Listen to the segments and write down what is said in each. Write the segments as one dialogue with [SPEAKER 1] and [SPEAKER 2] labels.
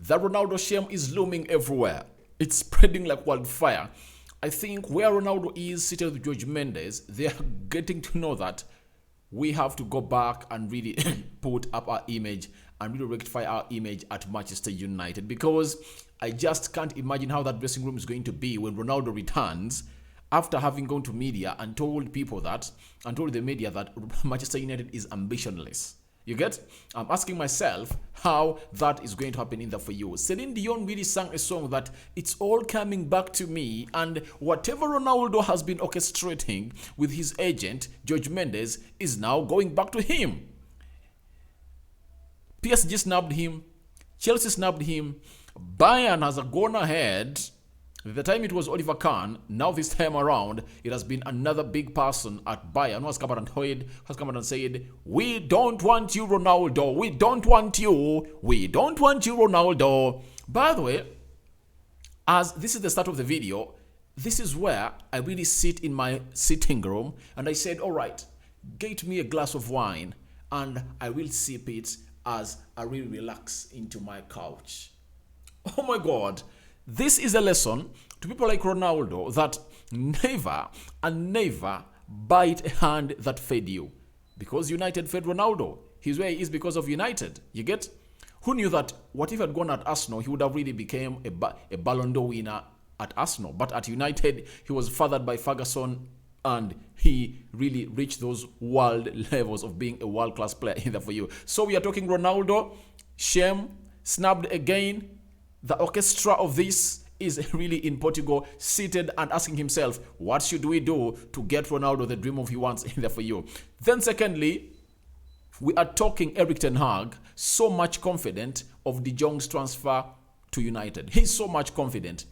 [SPEAKER 1] The Ronaldo shame is looming everywhere. It's spreading like wildfire. I think where Ronaldo is seated with George Mendes, they are getting to know that we have to go back and really put up our image and really rectify our image at Manchester United, because I just can't imagine how that dressing room is going to be when Ronaldo returns after having gone to media and told people that, and told the media that Manchester United is ambitionless. You get? I'm asking myself how that is going to happen in there for you. Celine Dion really sang a song that it's all coming back to me, and whatever Ronaldo has been orchestrating with his agent, George Mendes, is now going back to him. PSG snubbed him. Chelsea snubbed him. Bayern has gone ahead. The time it was Oliver Kahn, now this time around, it has been another big person at Bayern who has come out and said, we don't want you, Ronaldo. We don't want you. We don't want you, Ronaldo. By the way, as this is the start of the video, this is where I really sit in my sitting room and I said, all right, get me a glass of wine and I will sip it as I really relax into my couch. Oh my God. This is a lesson to people like Ronaldo that never and never bite a hand that fed you. Because United fed Ronaldo. His way is because of United. You get? Who knew that what if he had gone at Arsenal, he would have really become a Ballon d'Or winner at Arsenal. But at United, he was fathered by Ferguson and he really reached those world levels of being a world-class player in there for you. So we are talking Ronaldo, shame, snubbed again. The orchestra of this is really in Portugal, seated and asking himself, what should we do to get Ronaldo the dream of he wants in there for you? Then secondly, we are talking Erik ten Hag, so much confident of De Jong's transfer to United. He's so much confident.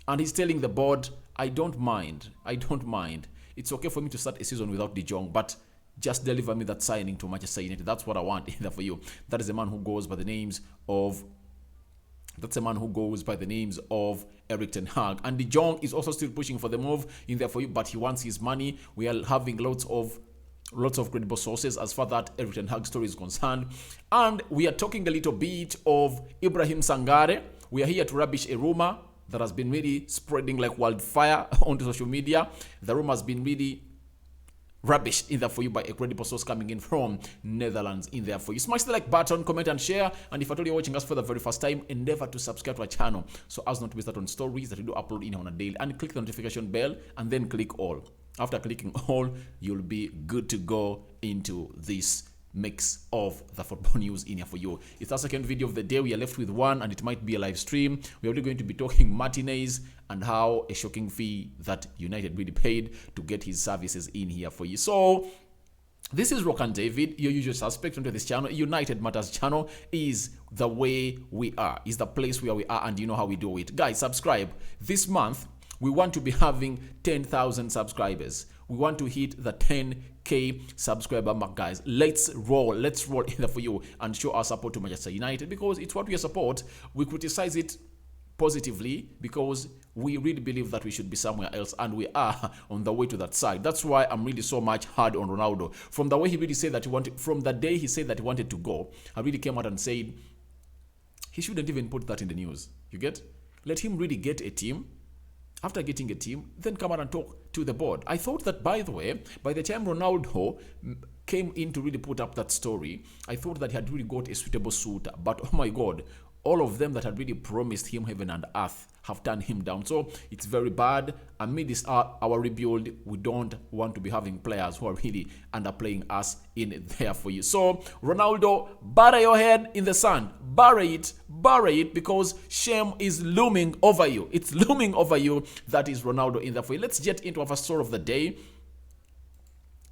[SPEAKER 1] And he's telling the board, I don't mind. It's okay for me to start a season without De Jong, but just deliver me that signing to Manchester United. That's what I want in there for you. That is a man who goes by the names of Erik ten Hag. And De Jong is also still pushing for the move in there for you, but he wants his money. We are having lots of credible sources as far that Erik ten Hag story is concerned. And we are talking a little bit of Ibrahim Sangare. We are here to rubbish a rumor that has been really spreading like wildfire onto social media. The rumor has been really rubbish in there for you by a credible source coming in from Netherlands in there for you. Smash the like button, comment and share, and if at all you're watching us for the very first time, endeavor to subscribe to our channel so as not to miss out on stories that we do upload in on a daily, and click the notification bell and then click all. After clicking all, you'll be good to go into this mix of the football news in here for you. It's our second video of the day. We are left with one and it might be a live stream. We're really going to be talking Martinez and how a shocking fee that United really paid to get his services in here for you. So this is Rock and David, your usual suspect onto this channel. United Matters channel is the way we are, is the place where we are, and you know how we do it. Guys, subscribe. This month we want to be having 10,000 subscribers. We want to hit the 10K subscriber mark, guys. Let's roll in there for you and show our support to Manchester United, because it's what we support. We criticize it positively because we really believe that we should be somewhere else, and we are on the way to that side. That's why I'm really so much hard on Ronaldo. From the way he really said that he wanted, from the day he said that he wanted to go, I really came out and said he shouldn't even put that in the news. You get? Let him really get a team. After getting a team, then come out and talk to the board. I thought that, by the way, by the time Ronaldo came in to really put up that story, I thought that he had really got a suitable suitor. But oh my God, all of them that had really promised him heaven and earth have turned him down. So it's very bad. Amid this our rebuild, we don't want to be having players who are really underplaying us in there for you. So Ronaldo, bury your head in the sand. Bury it, because shame is looming over you. It's looming over you. That is Ronaldo in there for you. Let's get into our story of the day.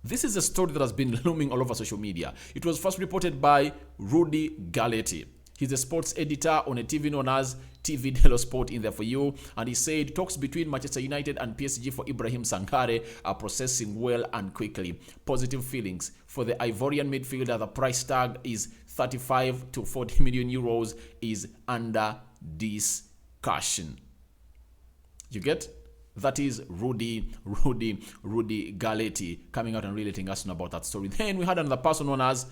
[SPEAKER 1] This is a story that has been looming all over social media. It was first reported by Rudy Galletti. He's a sports editor on a TV known as TV Dello Sport in there for you. And he said talks between Manchester United and PSG for Ibrahim Sangare are processing well and quickly. Positive feelings for the Ivorian midfielder. The price tag is 35 to 40 million euros is under discussion. You get? That is Rudy Galletti coming out and really letting us know about that story. Then we had another person known as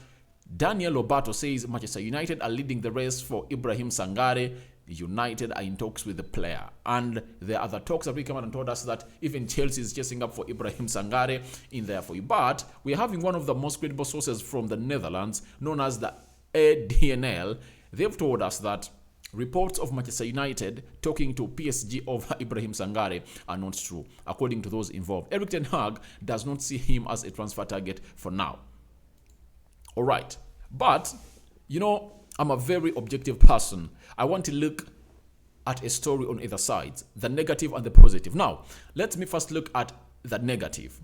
[SPEAKER 1] Daniel Lobato says Manchester United are leading the race for Ibrahim Sangare. United are in talks with the player. And there are other talks that we come out and told us that even Chelsea is chasing up for Ibrahim Sangare in there for you. But we're having one of the most credible sources from the Netherlands, known as the ADNL. They've told us that reports of Manchester United talking to PSG over Ibrahim Sangare are not true, according to those involved. Erik ten Hag does not see him as a transfer target for now. All right. But, you know, I'm a very objective person. I want to look at a story on either side, the negative and the positive. Now, let me first look at the negative.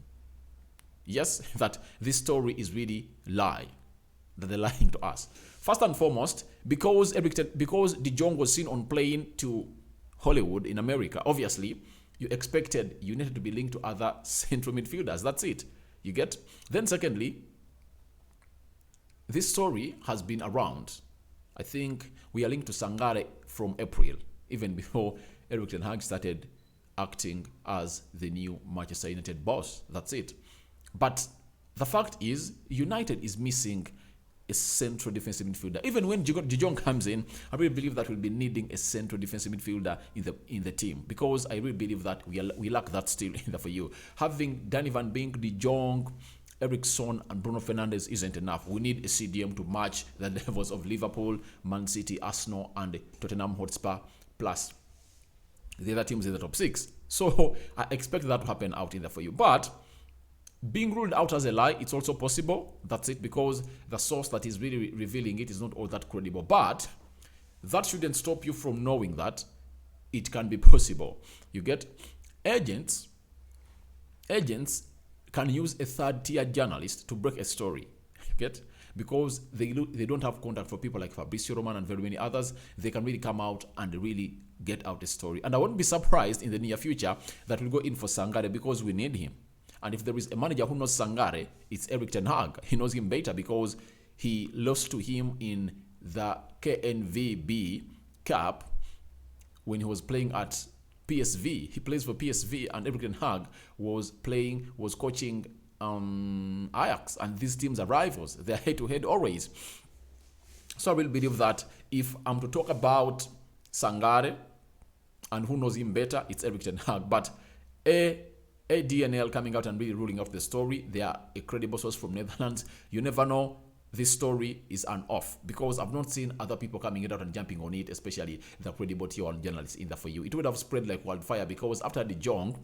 [SPEAKER 1] Yes, that this story is really lie, that they're lying to us. First and foremost, because De Jong was seen on plane to Hollywood in America, obviously, you expected United to be linked to other central midfielders. That's it. You get? Then secondly, this story has been around. I think we are linked to Sangare from April, even before Erik ten Hag started acting as the new Manchester United boss. That's it. But the fact is, United is missing a central defensive midfielder. Even when De Jong comes in, I really believe that we'll be needing a central defensive midfielder in the team, because I really believe that we lack that still in there for you. Having Danny Van Beek, De Jong, Eriksson and Bruno Fernandes isn't enough. We need a CDM to match the levels of Liverpool, Man City, Arsenal and Tottenham Hotspur, plus the other teams in the top 6. So I expect that to happen out in there for you. But being ruled out as a lie, it's also possible. That's it, because the source that is really revealing it is not all that credible. But that shouldn't stop you from knowing that it can be possible. You get? Agents can use a third-tier journalist to break a story. You get? Because they don't have contact for people like Fabrizio Romano and very many others. They can really come out and really get out a story. And I won't be surprised in the near future that we'll go in for Sangare, because we need him. And if there is a manager who knows Sangare, it's Erik ten Hag. He knows him better because he lost to him in the KNVB Cup when he was playing at PSV. He plays for PSV, and Erik ten Hag was coaching Ajax, and these teams are rivals. They're head-to-head always. So I will believe that if I'm to talk about Sangare, and who knows him better, it's Erik ten Hag. But ADNL coming out and really ruling out the story. They are a credible source from Netherlands. You never know. This story is an off, because I've not seen other people coming out and jumping on it, especially the credible tier one journalists in there for you. It would have spread like wildfire, because after De Jong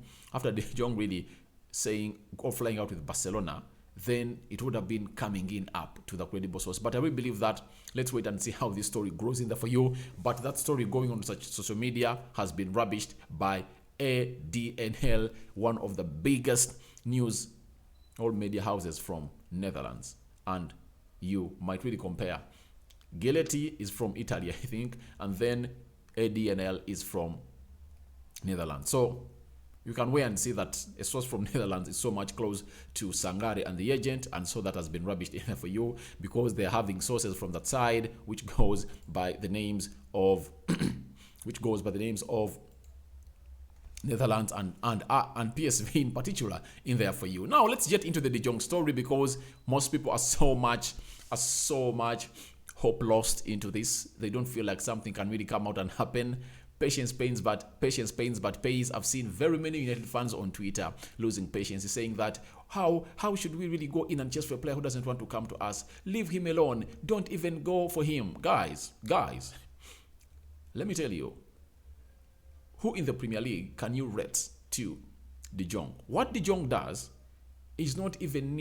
[SPEAKER 1] really saying or flying out with Barcelona, then it would have been coming in up to the credible source. But I really believe that let's wait and see how this story grows in there for you. But that story going on such social media has been rubbished by ADNL, one of the biggest news or media houses from Netherlands. And you might really compare. Galetti is from Italy, I think, and then ADNL is from Netherlands. So you can wait and see that a source from Netherlands is so much close to Sangare and the agent, and so that has been rubbished in there for you, because they're having sources from that side which goes by the names of Netherlands and PSV in particular in there for you. Now let's get into the De Jong story, because most people are so much hope lost into this. They don't feel like something can really come out and happen. Patience pains, but pays. I've seen very many United fans on Twitter losing patience, saying that how should we really go in and chase for a player who doesn't want to come to us? Leave him alone. Don't even go for him. Guys, let me tell you, who in the Premier League can you rate to De Jong? What De Jong does is not even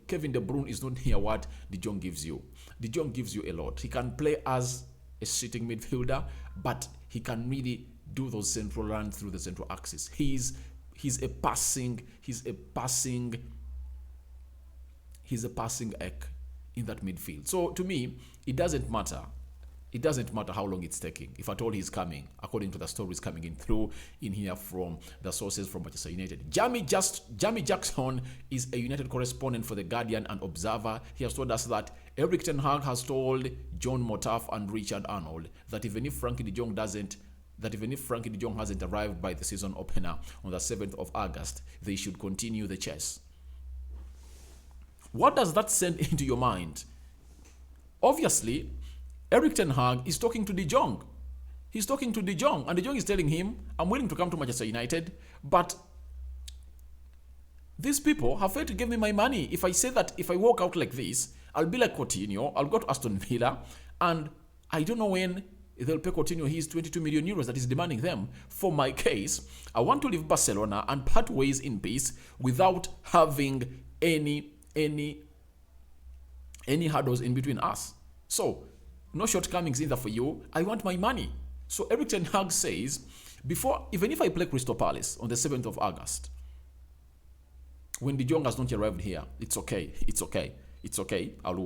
[SPEAKER 1] Kevin De Bruyne is not near what De Jong gives you. De Jong gives you a lot. He can play as a sitting midfielder, but he can really do those central runs through the central axis. He's a passing egg in that midfield. So to me, it doesn't matter. It doesn't matter how long it's taking. If at all he's coming, according to the stories coming in through in here from the sources from Manchester United. Jamie Jackson is a United correspondent for The Guardian and Observer. He has told us that Erik ten Hag has told John Motaf and Richard Arnold that even if Frankie de Jong hasn't arrived by the season opener on the 7th of August, they should continue the chase. What does that send into your mind? obviously, Erik ten Hag is talking to De Jong. He's talking to De Jong, and De Jong is telling him, I'm willing to come to Manchester United, but these people have failed to give me my money. If I say that if I walk out like this, I'll be like Coutinho, I'll go to Aston Villa, and I don't know when they'll pay Coutinho his 22 million euros that is demanding them. For my case, I want to leave Barcelona and part ways in peace without having any hurdles in between us. So, no shortcomings either for you. I want my money. So Erik ten Hag says, even if I play Crystal Palace on the 7th of August, when De Jong has not arrived here, it's okay. I'll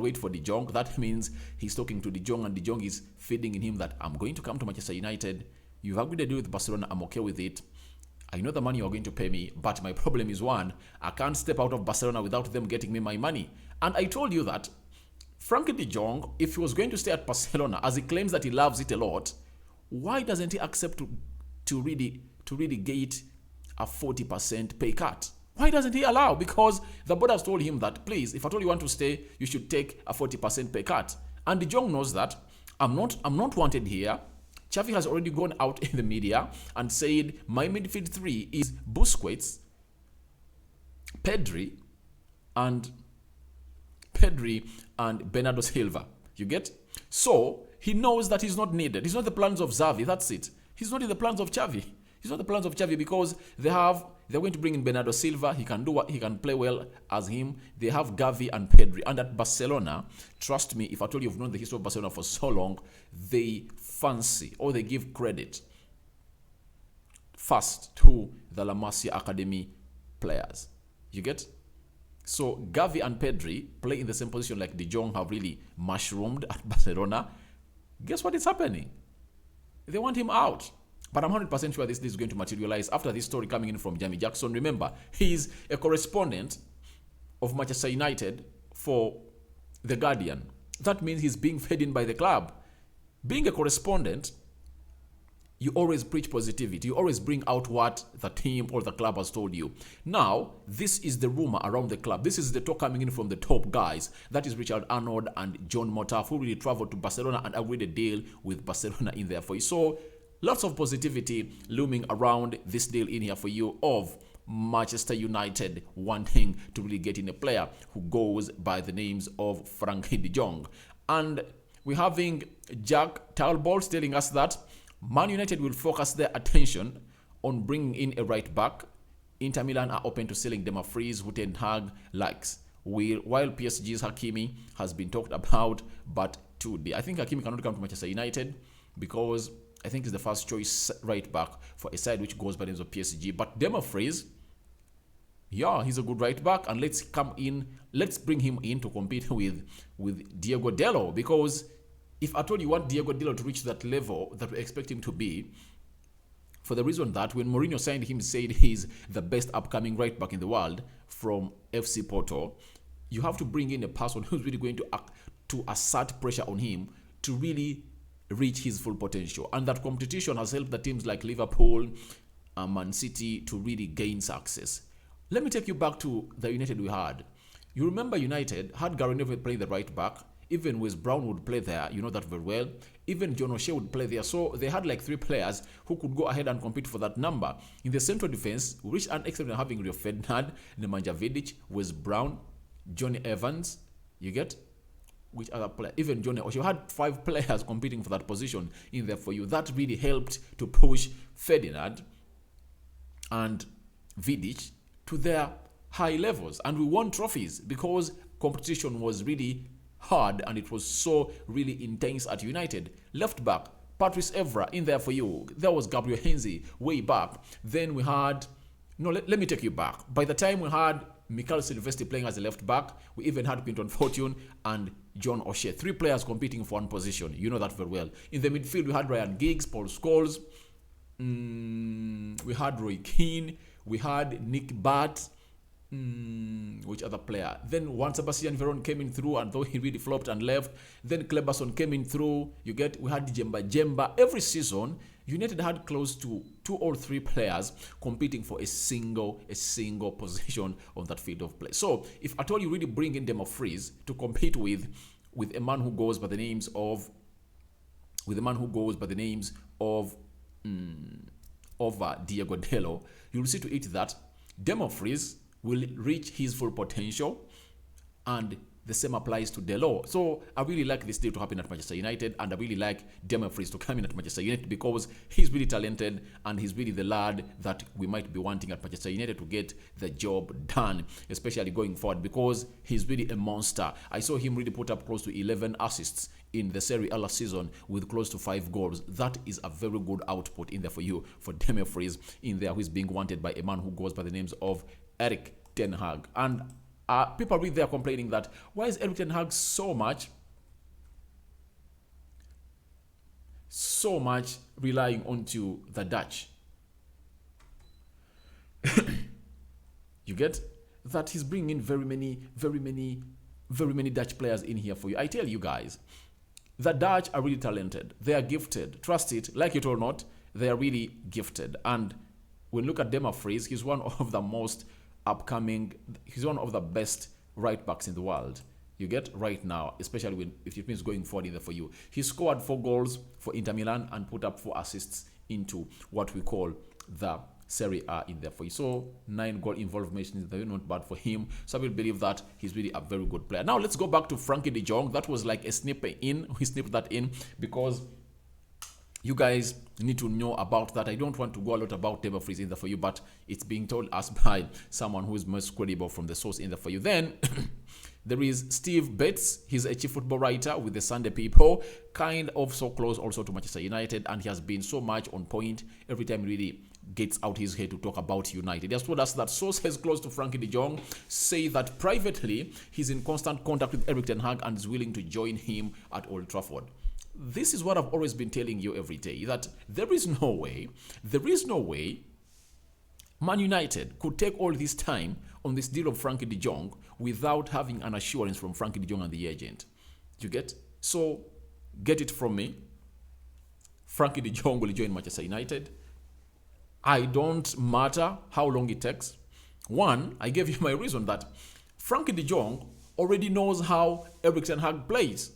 [SPEAKER 1] wait for De Jong. That means he's talking to De Jong, and De Jong is feeding in him that I'm going to come to Manchester United. You've agreed a deal with Barcelona. I'm okay with it. I know the money you're going to pay me, but my problem is one, I can't step out of Barcelona without them getting me my money. And I told you that Frankie De Jong, if he was going to stay at Barcelona, as he claims that he loves it a lot, why doesn't he accept to really get a 40% pay cut? Why doesn't he allow? Because the board has told him that, please, if at all you want to stay, you should take a 40% pay cut. And De Jong knows that I'm not wanted here. Xavi has already gone out in the media and said my midfield three is Busquets, Pedri, and Bernardo Silva. You get? So he knows that he's not needed. He's not the plans of Xavi. That's it. He's not in the plans of Xavi. He's not the plans of Xavi because they're going to bring in Bernardo Silva. He can do what he can play well as him. They have Gavi and Pedri. And at Barcelona, trust me, if I told you you've known the history of Barcelona for so long, they fancy or they give credit first to the La Masia Academy players. You get? So Gavi and Pedri play in the same position like De Jong have really mushroomed at Barcelona. Guess what is happening? They want him out. But I'm 100% sure this is going to materialize after this story coming in from Jamie Jackson. Remember, he's a correspondent of Manchester United for The Guardian. That means he's being fed in by the club. Being a correspondent, you always preach positivity. You always bring out what the team or the club has told you. Now, this is the rumor around the club. This is the talk coming in from the top guys. That is Richard Arnold and John Motaf, who really traveled to Barcelona and agreed a deal with Barcelona in there for you. So, lots of positivity looming around this deal in here for you of Manchester United wanting to really get in a player who goes by the names of Frankie De Jong. And we're having Jack Talbot telling us that Man United will focus their attention on bringing in a right back. Inter Milan are open to selling Dumfries, who Ten Hag likes. While PSG's Hakimi has been talked about, but today I think Hakimi cannot come to Manchester United because I think he's the first choice right back for a side which goes by the names of PSG. But Dumfries, yeah, he's a good right back, and let's bring him in to compete with Diego Dello, because if at all you want Diego Dello to reach that level that we expect him to be, for the reason that when Mourinho signed him, he said he's the best upcoming right back in the world from FC Porto, you have to bring in a person who's really going to assert pressure on him to really reach his full potential. And that competition has helped the teams like Liverpool and Man City to really gain success. Let me take you back to the United we had. You remember United had Gary Neville playing the right back. Even Wes Brown would play there. You know that very well. Even John O'Shea would play there. So they had like three players who could go ahead and compete for that number. In the central defense, we reached an extent of having Rio Ferdinand, Nemanja Vidic, Wes Brown, Johnny Evans. You get? Which other player? Even Johnny O'Shea. You had five players competing for that position in there for you. That really helped to push Ferdinand and Vidic to their high levels. And we won trophies because competition was really hard and it was so really intense at United. Left back, Patrice Evra in there for you. There was Gabriel Heinze way back. Then we had, let me take you back. By the time we had Mikel Silvestri playing as a left back, we even had Quinton Fortune and John O'Shea. Three players competing for one position. You know that very well. In the midfield, we had Ryan Giggs, Paul Scholes. We had Roy Keane. We had Nick Butt. Which other player? Then once Sebastian Veron came in through, and though he really flopped and left, then Kleberson came in through. We had Jemba. Every season, United had close to 2 or 3 players competing for a single position on that field of play. So if at all you really bring in Dumfries to compete with with a man who goes by the names of Diego Dello, you'll see to it that Dumfries will reach his full potential, and the same applies to Dello. So I really like this deal to happen at Manchester United, and I really like Dumfries to come in at Manchester United because he's really talented and he's really the lad that we might be wanting at Manchester United to get the job done, especially going forward, because he's really a monster. I saw him really put up close to 11 assists in the Serie A last season with close to 5 goals. That is a very good output in there for you, for Dumfries in there, who is being wanted by a man who goes by the names of Erik ten Hag. And people are really there complaining that why is Erik ten Hag so much relying onto the Dutch? You get that he's bringing in very many Dutch players in here for you. I tell you guys, the Dutch are really talented. They are gifted. Trust it, like it or not, they are really gifted. And when you look at Dumfries, he's one of the most upcoming, he's one of the best right backs in the world. You get right now, especially when if it means going forward in there for you. He scored 4 goals for Inter Milan and put up 4 assists into what we call the Serie A in there for you. So 9 goal involvement is very not bad for him. So I will believe that he's really a very good player. Now let's go back to Frankie de Jong. That was like a snippet in. We snipped that in because you guys need to know about that. I don't want to go a lot about Dumfries in there for you, but it's being told us by someone who is most credible from the source in there for you. Then there is Steve Betts. He's a chief football writer with the Sunday People, kind of so close also to Manchester United, and he has been so much on point every time he really gets out his head to talk about United. He has told us that sources close to Frankie de Jong say that privately he's in constant contact with Erik ten Hag and is willing to join him at Old Trafford. This is what I've always been telling you every day, that there is no way Man United could take all this time on this deal of Frankie de Jong without having an assurance from Frankie de Jong and the agent. You get? So, get it from me. Frankie de Jong will join Manchester United. I don't matter how long it takes. One, I gave you my reason that Frankie de Jong already knows how Erik ten Hag plays.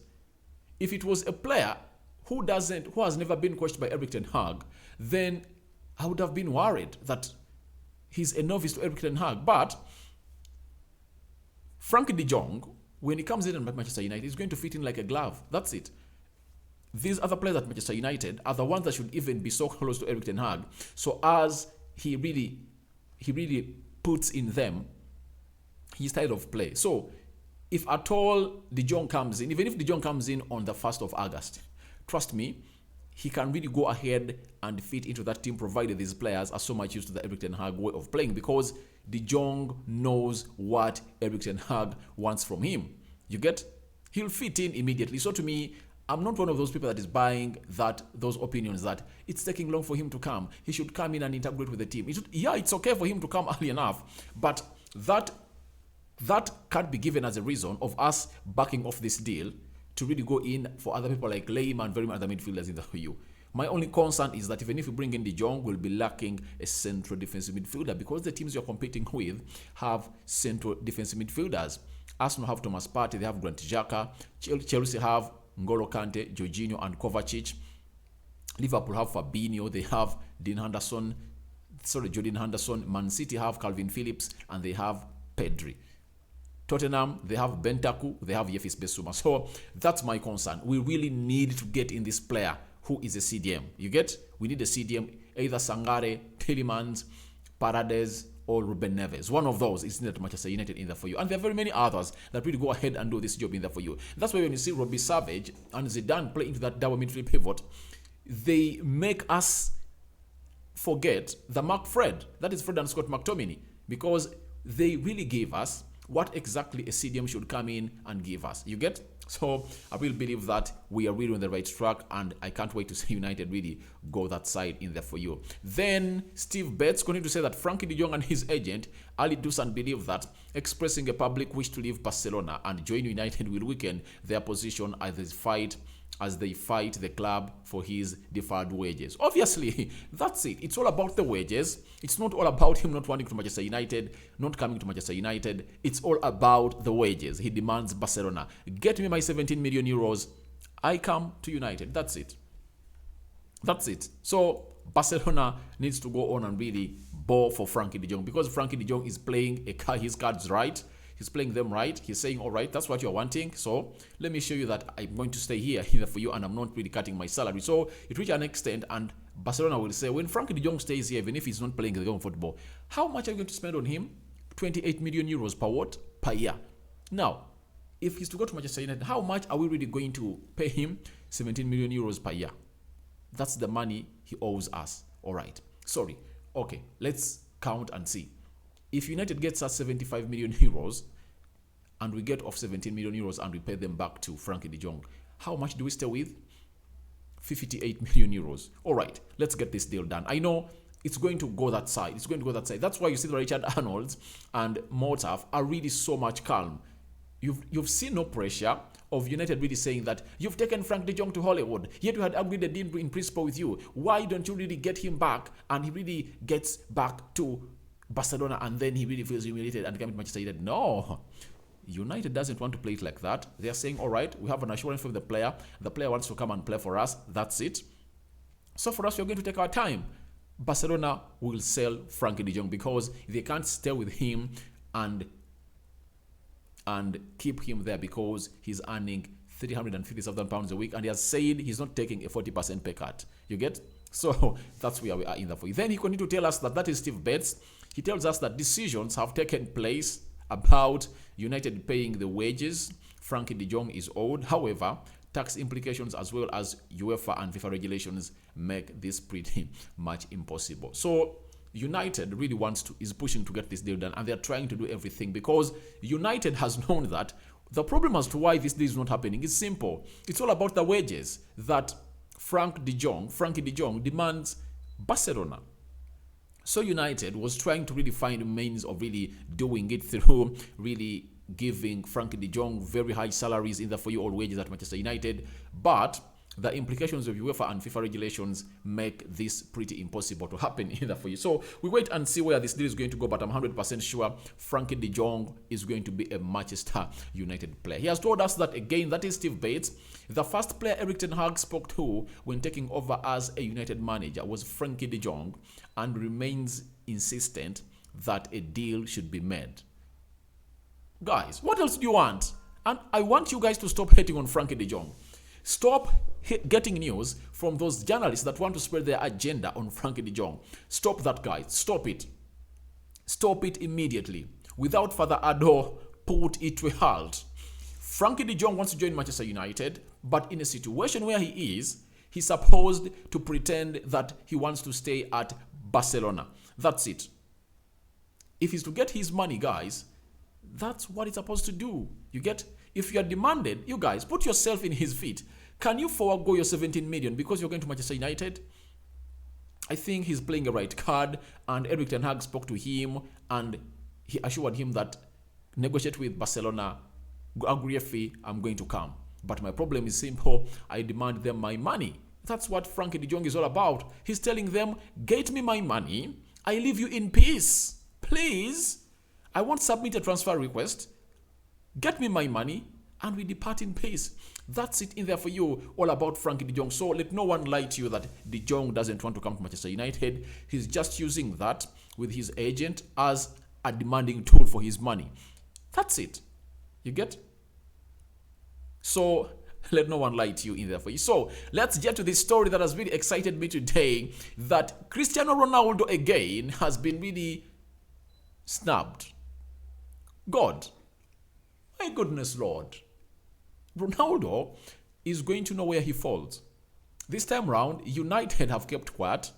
[SPEAKER 1] If it was a player who has never been coached by Erik ten Hag, then I would have been worried that he's a novice to Erik ten Hag. But Frankie de Jong, when he comes in at Manchester United, he's going to fit in like a glove. That's it. These other players at Manchester United are the ones that should even be so close to Erik ten Hag. So as he really puts in them his style of play. So if at all De Jong comes in, even if De Jong comes in on the 1st of August, trust me, he can really go ahead and fit into that team, provided these players are so much used to the Erik ten Hag way of playing, because De Jong knows what Erik ten Hag wants from him. You get? He'll fit in immediately. So to me, I'm not one of those people that is buying those opinions that it's taking long for him to come. He should come in and integrate with the team. It's okay for him to come early enough, but that can't be given as a reason of us backing off this deal to really go in for other people like Lame and very many other midfielders in the EU. My only concern is that even if you bring in De Jong, we'll be lacking a central defensive midfielder, because the teams you're competing with have central defensive midfielders. Arsenal have Thomas Partey, they have Grant Xhaka. Chelsea have N'Golo Kante, Jorginho and Kovacic. Liverpool have Fabinho, they have Jordan Henderson. Man City have Calvin Phillips and they have Pedri. Tottenham, they have Bentaku, they have Yefis Besuma. So that's my concern. We really need to get in this player who is a CDM. You get? We need a CDM, either Sangare, Tielemans, Paredes, or Ruben Neves. One of those is needed at Manchester United in there for you. And there are very many others that really go ahead and do this job in there for you. That's why when you see Robbie Savage and Zidane play into that double midfield pivot, they make us forget the Mark Fred. That is Fred and Scott McTominay. Because they really gave us what exactly a CDM should come in and give us. You get? So I really believe that we are really on the right track, and I can't wait to see United really go that side in there for you. Then Steve Betts continued to say that Frankie de Jong and his agent Ali Dusan believe that expressing a public wish to leave Barcelona and join United will weaken their position as they fight as they fight the club for his deferred wages. Obviously, that's it. It's all about the wages. It's not all about him not wanting to Manchester United, not coming to Manchester United. It's all about the wages. He demands Barcelona, get me my 17 million euros. I come to United. That's it. That's it. So Barcelona needs to go on and really ball for Frankie de Jong, because Frankie de Jong is playing his cards right. He's playing them right. He's saying, all right, that's what you're wanting. So let me show you that I'm going to stay here for you, and I'm not really cutting my salary. So it reaches an extent, and Barcelona will say, when Frankie de Jong stays here, even if he's not playing the game of football, how much are you going to spend on him? 28 million euros per what? Per year. Now, if he's to go to Manchester United, how much are we really going to pay him? 17 million euros per year. That's the money he owes us. All right. Sorry. Okay, let's count and see. If United gets us 75 million euros and we get off 17 million euros and we pay them back to Frankie de Jong, how much do we stay with? 58 million euros. All right, let's get this deal done. I know it's going to go that side. It's going to go that side. That's why you see that Richard Arnold and Motaf are really so much calm. You've seen no pressure of United really saying that you've taken Frank de Jong to Hollywood, yet you had agreed a deal in principle with you. Why don't you really get him back? And he really gets back to Barcelona, and then he really feels humiliated and comes to Manchester United. No, United doesn't want to play it like that. They are saying, all right, we have an assurance from the player. The player wants to come and play for us. That's it. So for us, we're going to take our time. Barcelona will sell Frankie de Jong because they can't stay with him and keep him there because he's earning £350,000 a week, and he has said he's not taking a 40% pay cut. You get? So that's where we are in the for. Then he continued to tell us that is Steve Betts. He tells us that decisions have taken place about United paying the wages Frankie de Jong is owed. However, tax implications as well as UEFA and FIFA regulations make this pretty much impossible. So United really is pushing to get this deal done, and they're trying to do everything because United has known that the problem as to why this deal is not happening is simple. It's all about the wages that Frankie de Jong demands Barcelona. So United was trying to really find means of really doing it through really giving Frankie de Jong very high salaries in the for-you-all wages at Manchester United, but the implications of UEFA and FIFA regulations make this pretty impossible to happen either for you. So we wait and see where this deal is going to go, but I'm 100% sure Frankie de Jong is going to be a Manchester United player. He has told us that again, that is Steve Bates. The first player Erik ten Hag spoke to when taking over as a United manager was Frankie de Jong, and remains insistent that a deal should be made. Guys, what else do you want? And I want you guys to stop hating on Frankie de Jong. Stop getting news from those journalists that want to spread their agenda on Frankie de Jong. Stop that, guys. Stop it. Stop it immediately. Without further ado, put it to a halt. Frankie de Jong wants to join Manchester United, but in a situation where he's supposed to pretend that he wants to stay at Barcelona. That's it. If he's to get his money, guys, that's what he's supposed to do. You get? If you are demanded, you guys, put yourself in his feet. Can you forego your 17 million because you're going to Manchester United? I think he's playing a right card, and Erik ten Hag spoke to him and he assured him that negotiate with Barcelona, agree a fee, I'm going to come. But my problem is simple. I demand them my money. That's what Frankie de Jong is all about. He's telling them, get me my money. I leave you in peace. Please. I won't submit a transfer request. Get me my money and we depart in peace. That's it in there for you, all about Frankie de Jong. So let no one lie to you that de Jong doesn't want to come to Manchester United. He's just using that with his agent as a demanding tool for his money. That's it. You get? So let no one lie to you in there for you. So let's get to this story that has really excited me today, that Cristiano Ronaldo again has been really snubbed. God, my goodness Lord. Ronaldo is going to know where he falls. This time round, United have kept quiet.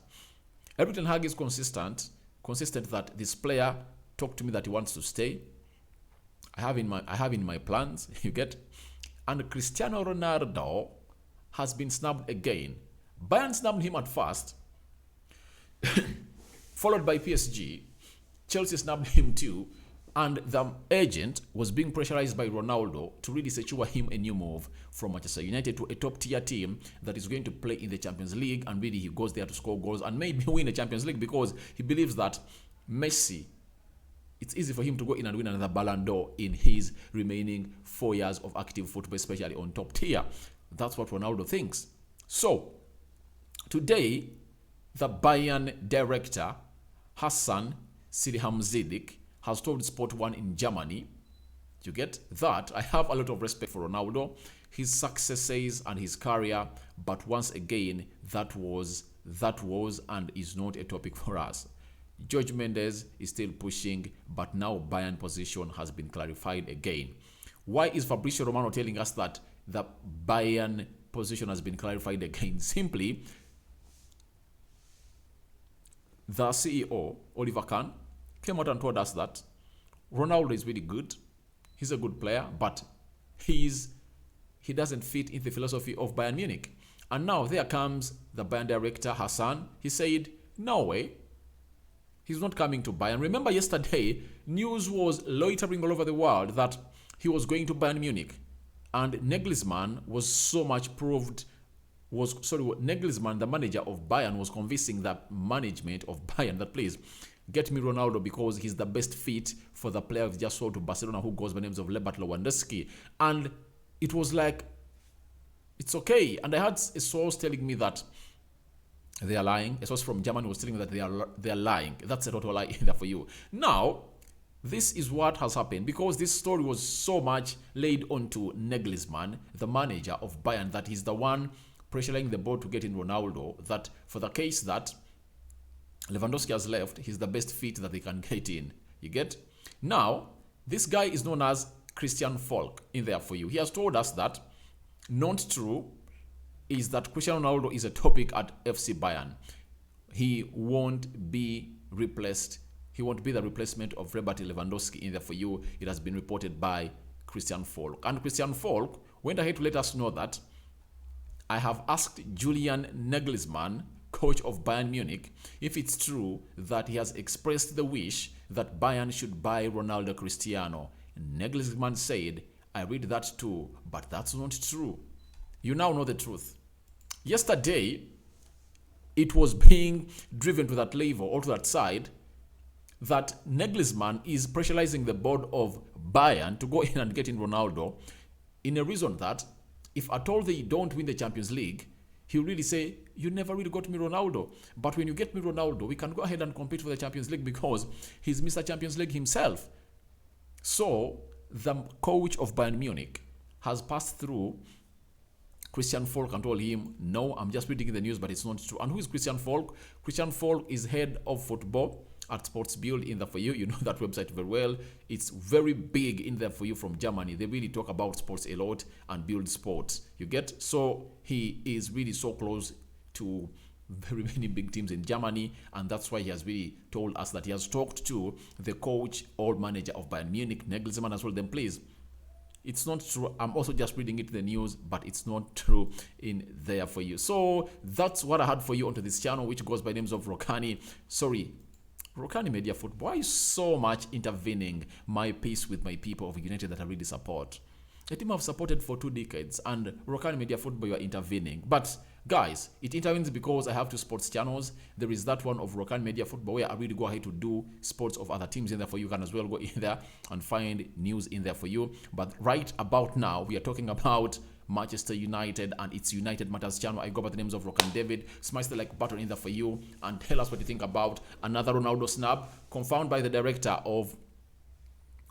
[SPEAKER 1] Erik ten Hag is consistent that this player talked to me that he wants to stay. I have in my plans, you get? And Cristiano Ronaldo has been snubbed again. Bayern snubbed him at first, followed by PSG. Chelsea snubbed him too. And the agent was being pressurized by Ronaldo to really secure him a new move from Manchester United to a top-tier team that is going to play in the Champions League, and really he goes there to score goals and maybe win the Champions League, because he believes that Messi, it's easy for him to go in and win another Ballon d'Or in his remaining 4 years of active football, especially on top tier. That's what Ronaldo thinks. So, today, the Bayern director, Hassan Salihamidzic, has told Sport 1 in Germany, you get that, I have a lot of respect for Ronaldo, his successes and his career, but once again, that was and is not a topic for us. Jorge Mendes is still pushing, but now Bayern position has been clarified again. Why is Fabrizio Romano telling us that the Bayern position has been clarified again? Simply, the CEO, Oliver Kahn, came out and told us that Ronaldo is really good. He's a good player, but he doesn't fit in the philosophy of Bayern Munich. And now there comes the Bayern director, Hassan. He said, no way. He's not coming to Bayern. Remember yesterday, news was loitering all over the world that he was going to Bayern Munich. And Nagelsmann was so much proved, Nagelsmann, the manager of Bayern, was convincing the management of Bayern that, please, get me Ronaldo because he's the best fit for the player we just sold to Barcelona who goes by the names of Robert Lewandowski. And it was like, it's okay. And I had a source telling me that they are lying. A source from Germany was telling me that they are lying. That's a total lie either for you. Now, this is what has happened, because this story was so much laid onto Nagelsmann, the manager of Bayern, that he's the one pressuring the board to get in Ronaldo, that for the case that Lewandowski has left, he's the best fit that they can get in. You get? Now, this guy is known as Christian Falk in there for you. He has told us that not true is that Cristiano Ronaldo is a topic at FC Bayern. He won't be replaced. He won't be the replacement of Robert Lewandowski in there for you. It has been reported by Christian Falk. And Christian Falk went ahead to let us know that I have asked Julian Nagelsmann, coach of Bayern Munich, if it's true that he has expressed the wish that Bayern should buy Ronaldo Cristiano. Nagelsmann said, I read that too, but that's not true. You now know the truth. Yesterday, it was being driven to that level or to that side that Nagelsmann is pressurizing the board of Bayern to go in and get in Ronaldo, in a reason that if at all they don't win the Champions League, he'll really say, you never really got me Ronaldo. But when you get me Ronaldo, we can go ahead and compete for the Champions League because he's Mr. Champions League himself. So the coach of Bayern Munich has passed through Christian Falk and told him, no, I'm just reading the news, but it's not true. And who is Christian Falk? Christian Falk is head of football at Sports Build in there for you. You know that website very well. It's very big in there for you from Germany. They really talk about sports a lot and build sports. You get? So he is really so close to very many big teams in Germany, and that's why he has really told us that he has talked to the coach or manager of Bayern Munich, Nagelsmann, as well. Then please, it's not true. I'm also just reading it in the news, but it's not true in there for you. So that's what I had for you onto this channel, which goes by names of Rokani Media Football. Why are you so much intervening my peace with my people of United that I really support? A team I've supported for 2 decades, and Rokani Media Football, you are intervening. But guys, it intervenes because I have 2 sports channels. There is that one of Rokani Media Football where I really go ahead to do sports of other teams in there for you. You can as well go in there and find news in there for you. But right about now, we are talking about Manchester United and its United Matters channel. I go by the names of Rokan David. Smash the like button in there for you and tell us what you think about another Ronaldo snub confirmed by the director of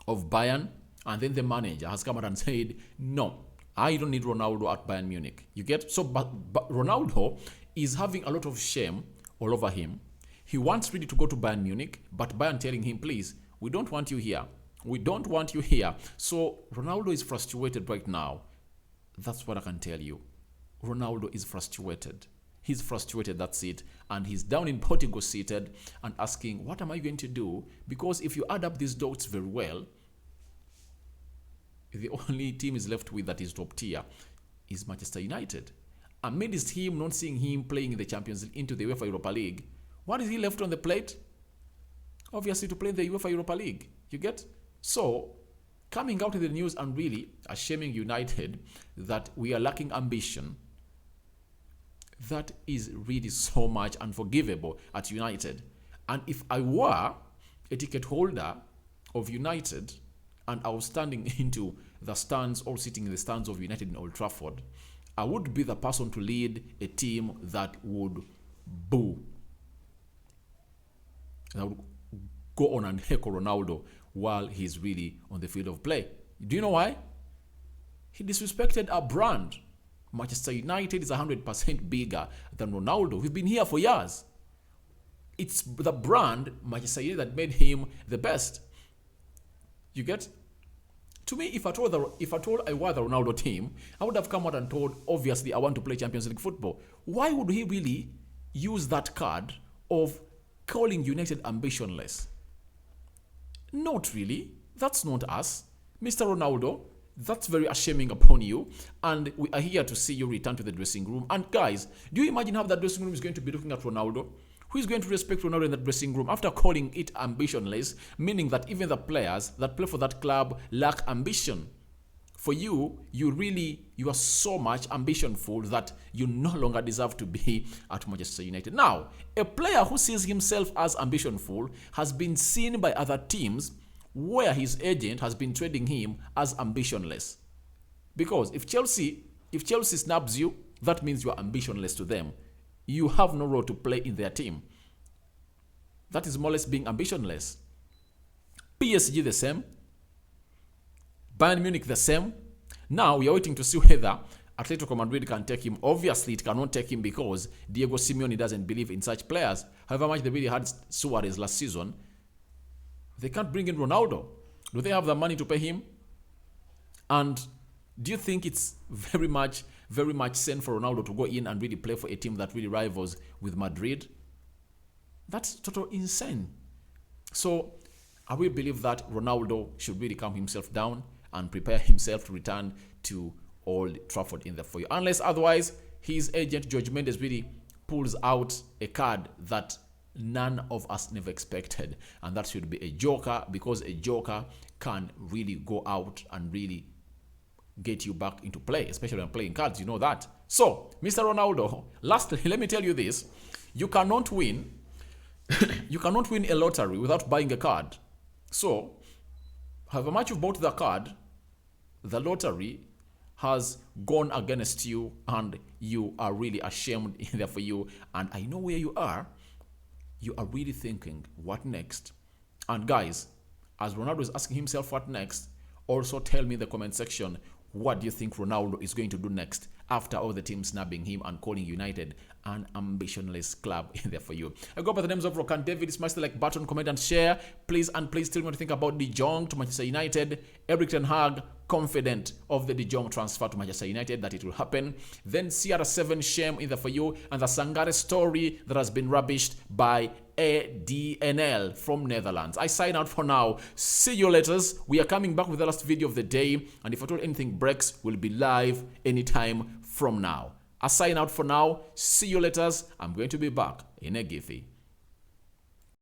[SPEAKER 1] Bayern, and then the manager has come out and said, no, I don't need Ronaldo at Bayern Munich. You get? So, but Ronaldo is having a lot of shame all over him. He wants really to go to Bayern Munich, but Bayern telling him, please, we don't want you here. We don't want you here. So Ronaldo is frustrated right now. That's what I can tell you. Ronaldo is frustrated. He's frustrated, that's it. And he's down in Portugal seated and asking, what am I going to do? Because if you add up these dots very well, the only team is left with that is top tier is Manchester United. Amidst him not seeing him playing in the Champions League into the UEFA Europa League, what is he left on the plate? Obviously to play in the UEFA Europa League. You get? So, coming out in the news and really shaming United that we are lacking ambition, that is really so much unforgivable at United. And if I were a ticket holder of United and I was standing into the stands or sitting in the stands of United in Old Trafford, I would be the person to lead a team that would boo. That would go on and heckle Ronaldo while he's really on the field of play. Do you know why? He disrespected our brand. Manchester United is 100% bigger than Ronaldo. We've been here for years. It's the brand, Manchester United, that made him the best. You get? To me, if I told I were the Ronaldo team, I would have come out and told, obviously, I want to play Champions League football. Why would he really use that card of calling United ambitionless? Not really. That's not us. Mr. Ronaldo, that's very shaming upon you. And we are here to see you return to the dressing room. And guys, do you imagine how that dressing room is going to be looking at Ronaldo? Who is going to respect Ronaldo in that dressing room after calling it ambitionless, meaning that even the players that play for that club lack ambition? For you, you are so much ambitionful that you no longer deserve to be at Manchester United. Now, a player who sees himself as ambitionful has been seen by other teams where his agent has been trading him as ambitionless. Because if Chelsea snubs you, that means you are ambitionless to them. You have no role to play in their team. That is more or less being ambitionless. PSG the same. Bayern Munich the same. Now we are waiting to see whether Atletico Madrid can take him. Obviously, it cannot take him because Diego Simeone doesn't believe in such players. However much they really had Suarez last season, they can't bring in Ronaldo. Do they have the money to pay him? And do you think it's very much sane for Ronaldo to go in and really play for a team that really rivals with Madrid? That's total insane. So I will believe that Ronaldo should really calm himself down and prepare himself to return to Old Trafford in the foyer. Unless otherwise, his agent, George Mendes, really pulls out a card that none of us never expected. And that should be a joker, because a joker can really go out and really get you back into play, especially when playing cards. You know that. So, Mr. Ronaldo, lastly, let me tell you this. You cannot win a lottery without buying a card. So, however much you've bought the card, the lottery has gone against you and you are really ashamed in there for you. And I know where you are. You are really thinking, what next? And guys, as Ronaldo is asking himself what next, also tell me in the comment section, what do you think Ronaldo is going to do next after all the teams snubbing him and calling United an ambitionless club in there for you? I go by the names of Rock and David. Smash the like button, comment and share. Please tell me what you think about the Jong to Manchester United. Erik ten Hag confident of the De Jong transfer to Manchester United, that it will happen. Then CR7 shame in there for you, and the Sangare story that has been rubbished by ADNL from Netherlands. I sign out for now. See you later. We are coming back with the last video of the day, and if at all anything breaks, we'll be live anytime from now. I sign out for now. See you later. I'm going to be back in a jiffy.